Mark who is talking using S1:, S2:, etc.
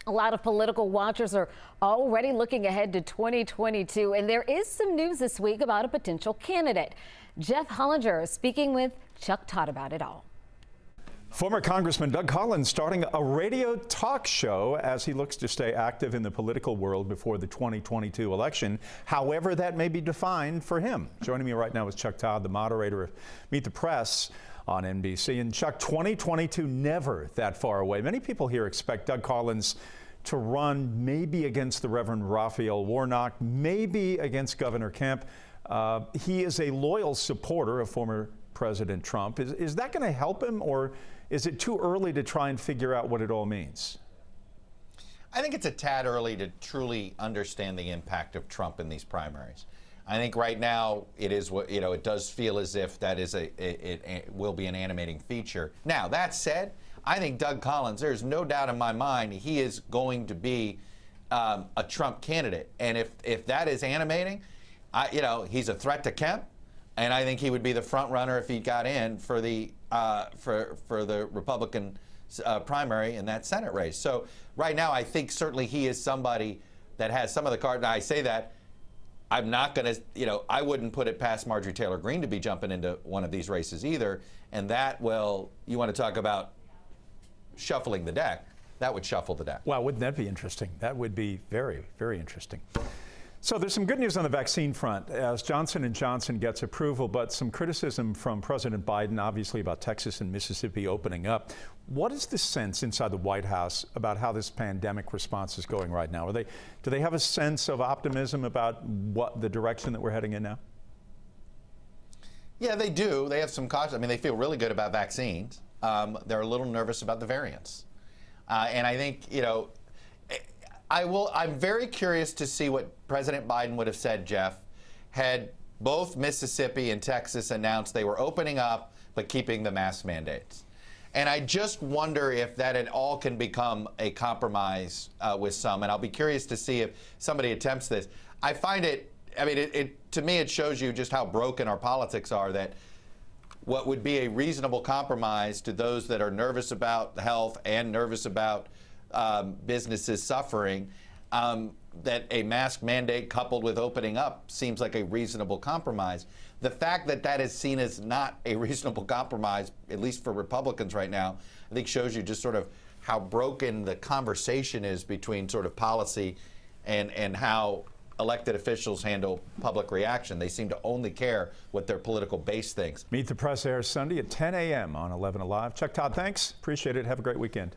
S1: A lot of political watchers are already looking ahead to 2022, and there is some news this week about a potential candidate. Jeff Hollinger is speaking with Chuck Todd about it all.
S2: Former Congressman Doug Collins starting a radio talk show as he looks to stay active in the political world before the 2022 election, however that may be defined for him. Joining me right now is Chuck Todd, the moderator of Meet the Press on NBC. And Chuck, 2022 never that far away. Many people here expect Doug Collins to run maybe against the Reverend Raphael Warnock, maybe against Governor Kemp. He is a loyal supporter of former President Trump. Is that going to help him, or is it too early to try and figure out what it all means?
S3: I think it's a tad early to truly understand the impact of Trump in these primaries. I think right now it is what, it does feel as if that is it will be an animating feature. Now, that said, I think Doug Collins, there's no doubt in my mind, he is going to be a Trump candidate. And if that is animating, he's a threat to Kemp. And I think he would be the front runner if he got in for the Republican primary in that Senate race. So right now, I think certainly he is somebody that has some of the cards. Now, I say that I'm not going to, I wouldn't put it past Marjorie Taylor Greene to be jumping into one of these races either. And that will, you want to talk about shuffling the deck, that would shuffle the deck.
S2: Wow, wouldn't that be interesting? That would be very, very interesting. So there's some good news on the vaccine front as Johnson & Johnson gets approval, but some criticism from President Biden, obviously, about Texas and Mississippi opening up. What is the sense inside the White House about how this pandemic response is going right now? Do they have a sense of optimism about what the direction that we're heading in now?
S3: Yeah, they do. They have some caution. I mean, they feel really good about vaccines. They're a little nervous about the variants. And I think, I'm very curious to see what President Biden would have said, Jeff, had both Mississippi and Texas announced they were opening up but keeping the mask mandates. And I just wonder if that at all can become a compromise with some. And I'll be curious to see if somebody attempts this. I find it, to me, it shows you just how broken our politics are, that what would be a reasonable compromise to those that are nervous about health and nervous about businesses suffering, that a mask mandate coupled with opening up seems like a reasonable compromise. The fact that that is seen as not a reasonable compromise, at least for Republicans right now, I think shows you just sort of how broken the conversation is between sort of policy and how elected officials handle public reaction. They seem to only care what their political base thinks.
S2: Meet the Press airs Sunday at 10 a.m. on 11 Alive. Chuck Todd, thanks. Appreciate it. Have a great weekend.